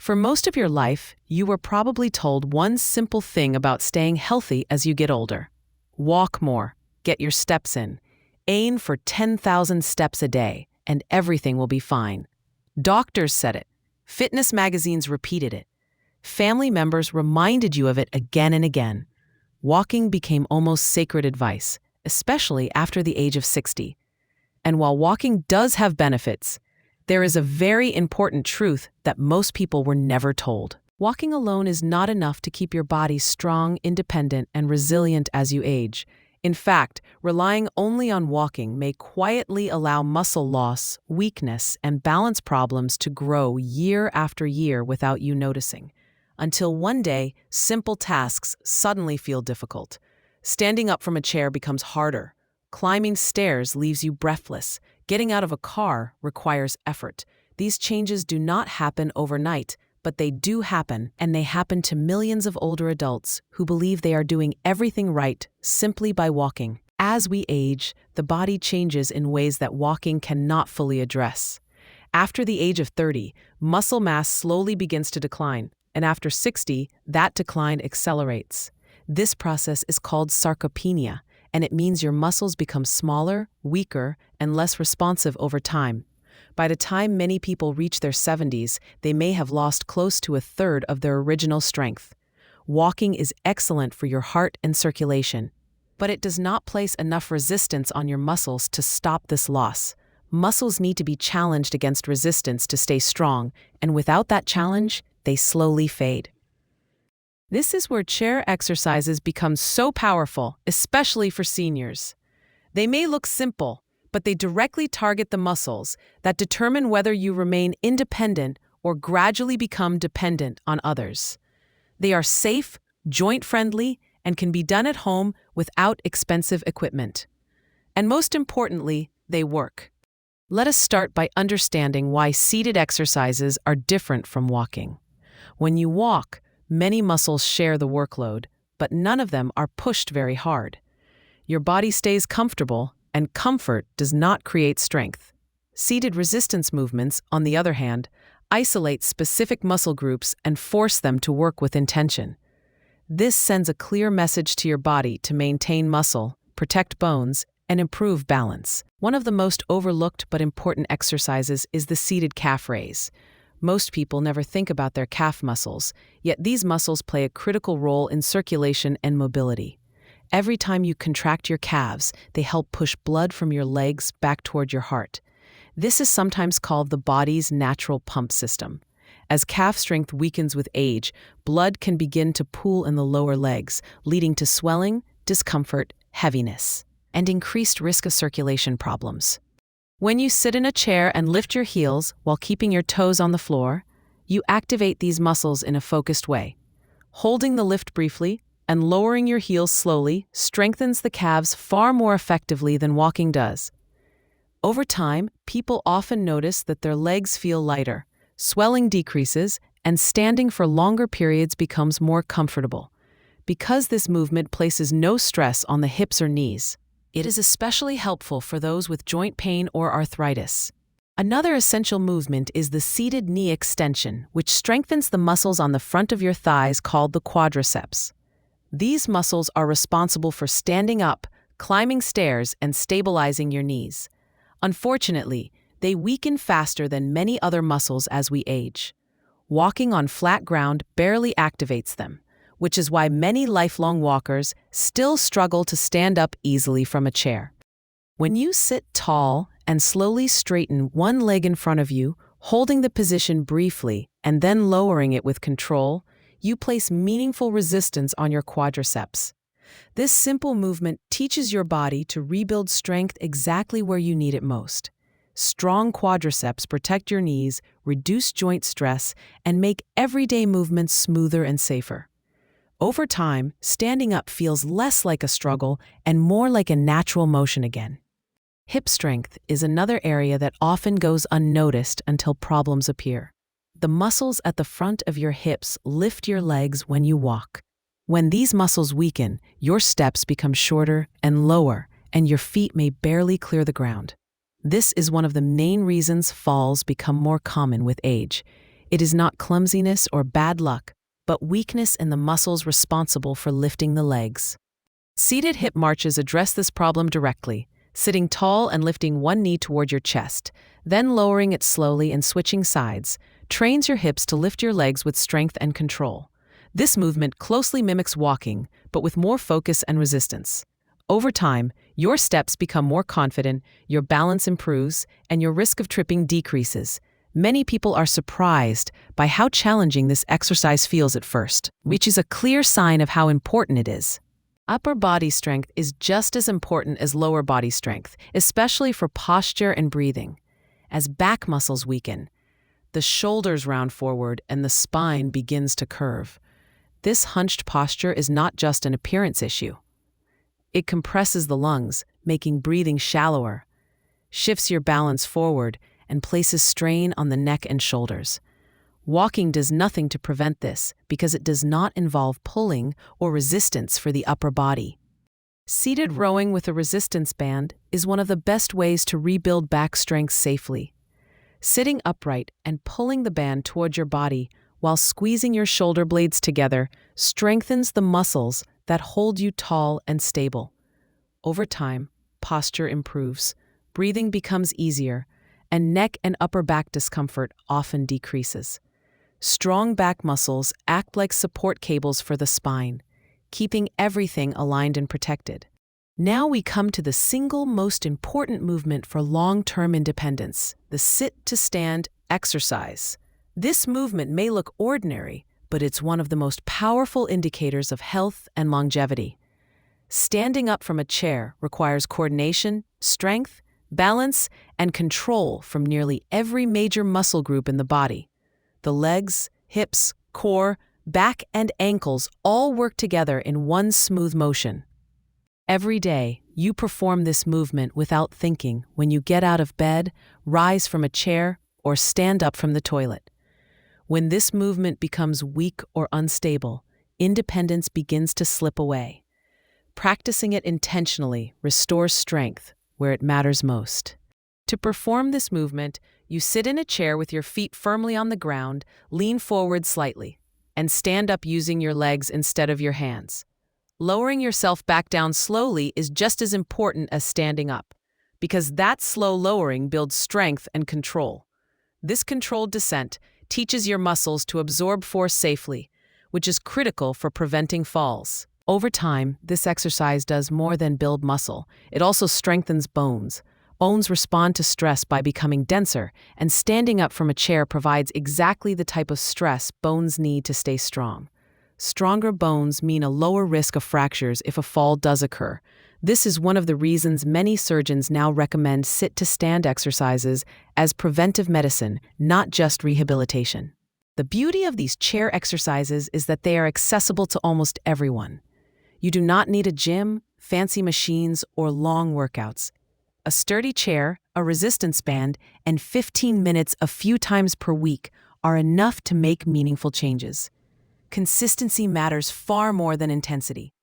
For most of your life, you were probably told one simple thing about staying healthy as you get older. Walk more, get your steps in, aim for 10,000 steps a day, and everything will be fine. Doctors said it. Fitness magazines repeated it. Family members reminded you of it again and again. Walking became almost sacred advice, especially after the age of 60. And while walking does have benefits, there is a very important truth that most people were never told. Walking alone is not enough to keep your body strong, independent, and resilient as you age. In fact, relying only on walking may quietly allow muscle loss, weakness, and balance problems to grow year after year without you noticing. Until one day, simple tasks suddenly feel difficult. Standing up from a chair becomes harder. Climbing stairs leaves you breathless. Getting out of a car requires effort. These changes do not happen overnight, but they do happen, and they happen to millions of older adults who believe they are doing everything right simply by walking. As we age, the body changes in ways that walking cannot fully address. After the age of 30, muscle mass slowly begins to decline, and after 60, that decline accelerates. This process is called sarcopenia, and it means your muscles become smaller, weaker, and less responsive over time. By the time many people reach their 70s, they may have lost close to a third of their original strength. Walking is excellent for your heart and circulation, but it does not place enough resistance on your muscles to stop this loss. Muscles need to be challenged against resistance to stay strong, and without that challenge, they slowly fade. This is where chair exercises become so powerful, especially for seniors. They may look simple, but they directly target the muscles that determine whether you remain independent or gradually become dependent on others. They are safe, joint-friendly, and can be done at home without expensive equipment. And most importantly, they work. Let us start by understanding why seated exercises are different from walking. When you walk, many muscles share the workload, but none of them are pushed very hard. Your body stays comfortable, and comfort does not create strength. Seated resistance movements, on the other hand, isolate specific muscle groups and force them to work with intention. This sends a clear message to your body to maintain muscle, protect bones, and improve balance. One of the most overlooked but important exercises is the seated calf raise. Most people never think about their calf muscles, yet these muscles play a critical role in circulation and mobility. Every time you contract your calves, they help push blood from your legs back toward your heart. This is sometimes called the body's natural pump system. As calf strength weakens with age, blood can begin to pool in the lower legs, leading to swelling, discomfort, heaviness, and increased risk of circulation problems. When you sit in a chair and lift your heels while keeping your toes on the floor, you activate these muscles in a focused way. Holding the lift briefly and lowering your heels slowly strengthens the calves far more effectively than walking does. Over time, people often notice that their legs feel lighter, swelling decreases, and standing for longer periods becomes more comfortable. Because this movement places no stress on the hips or knees, it is especially helpful for those with joint pain or arthritis. Another essential movement is the seated knee extension, which strengthens the muscles on the front of your thighs called the quadriceps. These muscles are responsible for standing up, climbing stairs, and stabilizing your knees. Unfortunately, they weaken faster than many other muscles as we age. Walking on flat ground barely activates them, which is why many lifelong walkers still struggle to stand up easily from a chair. When you sit tall and slowly straighten one leg in front of you, holding the position briefly and then lowering it with control, you place meaningful resistance on your quadriceps. This simple movement teaches your body to rebuild strength exactly where you need it most. Strong quadriceps protect your knees, reduce joint stress, and make everyday movements smoother and safer. Over time, standing up feels less like a struggle and more like a natural motion again. Hip strength is another area that often goes unnoticed until problems appear. The muscles at the front of your hips lift your legs when you walk. When these muscles weaken, your steps become shorter and lower, and your feet may barely clear the ground. This is one of the main reasons falls become more common with age. It is not clumsiness or bad luck, but weakness in the muscles responsible for lifting the legs. Seated hip marches address this problem directly, sitting tall and lifting one knee toward your chest, then lowering it slowly and switching sides, trains your hips to lift your legs with strength and control. This movement closely mimics walking, but with more focus and resistance. Over time, your steps become more confident, your balance improves, and your risk of tripping decreases. Many people are surprised by how challenging this exercise feels at first, which is a clear sign of how important it is. Upper body strength is just as important as lower body strength, especially for posture and breathing. As back muscles weaken, the shoulders round forward and the spine begins to curve. This hunched posture is not just an appearance issue. It compresses the lungs, making breathing shallower, shifts your balance forward, and places strain on the neck and shoulders. Walking does nothing to prevent this because it does not involve pulling or resistance for the upper body. Seated rowing with a resistance band is one of the best ways to rebuild back strength safely. Sitting upright and pulling the band toward your body while squeezing your shoulder blades together strengthens the muscles that hold you tall and stable. Over time, posture improves, breathing becomes easier, and neck and upper back discomfort often decreases. Strong back muscles act like support cables for the spine, keeping everything aligned and protected. Now we come to the single most important movement for long-term independence, the sit-to-stand exercise. This movement may look ordinary, but it's one of the most powerful indicators of health and longevity. Standing up from a chair requires coordination, strength, balance, and control from nearly every major muscle group in the body. The legs, hips, core, back, and ankles all work together in one smooth motion. Every day, you perform this movement without thinking when you get out of bed, rise from a chair, or stand up from the toilet. When this movement becomes weak or unstable, independence begins to slip away. Practicing it intentionally restores strength where it matters most. To perform this movement, you sit in a chair with your feet firmly on the ground, lean forward slightly, and stand up using your legs instead of your hands. Lowering yourself back down slowly is just as important as standing up, because that slow lowering builds strength and control. This controlled descent teaches your muscles to absorb force safely, which is critical for preventing falls. Over time, this exercise does more than build muscle. It also strengthens bones. Bones respond to stress by becoming denser, and standing up from a chair provides exactly the type of stress bones need to stay strong. Stronger bones mean a lower risk of fractures if a fall does occur. This is one of the reasons many surgeons now recommend sit-to-stand exercises as preventive medicine, not just rehabilitation. The beauty of these chair exercises is that they are accessible to almost everyone. You do not need a gym, fancy machines, or long workouts. A sturdy chair, a resistance band, and 15 minutes a few times per week are enough to make meaningful changes. Consistency matters far more than intensity.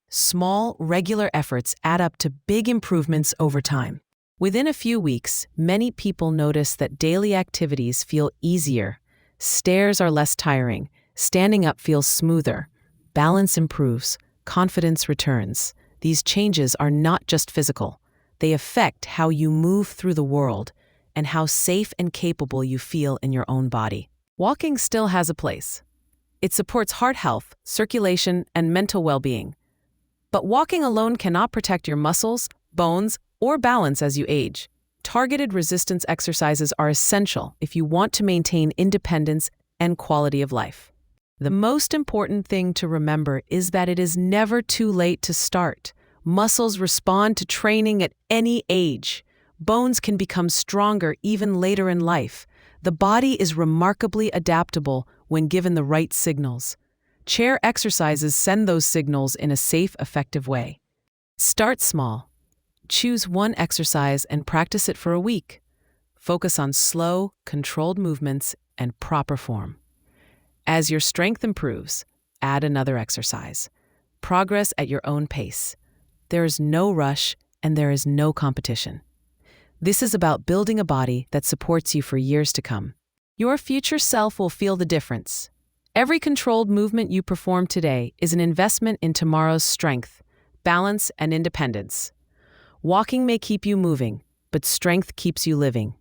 Small, regular efforts add up to big improvements over time. Within a few weeks, many people notice that daily activities feel easier. Stairs are less tiring, standing up feels smoother, balance improves, confidence returns. These changes are not just physical. They affect how you move through the world and how safe and capable you feel in your own body. Walking still has a place. It supports heart health, circulation, and mental well-being. But walking alone cannot protect your muscles, bones, or balance as you age. Targeted resistance exercises are essential if you want to maintain independence and quality of life. The most important thing to remember is that it is never too late to start. Muscles respond to training at any age. Bones can become stronger even later in life. The body is remarkably adaptable when given the right signals. Chair exercises send those signals in a safe, effective way. Start small. Choose one exercise and practice it for a week. Focus on slow, controlled movements and proper form. As your strength improves, add another exercise. Progress at your own pace. There is no rush and there is no competition. This is about building a body that supports you for years to come. Your future self will feel the difference. Every controlled movement you perform today is an investment in tomorrow's strength, balance, and independence. Walking may keep you moving, but strength keeps you living.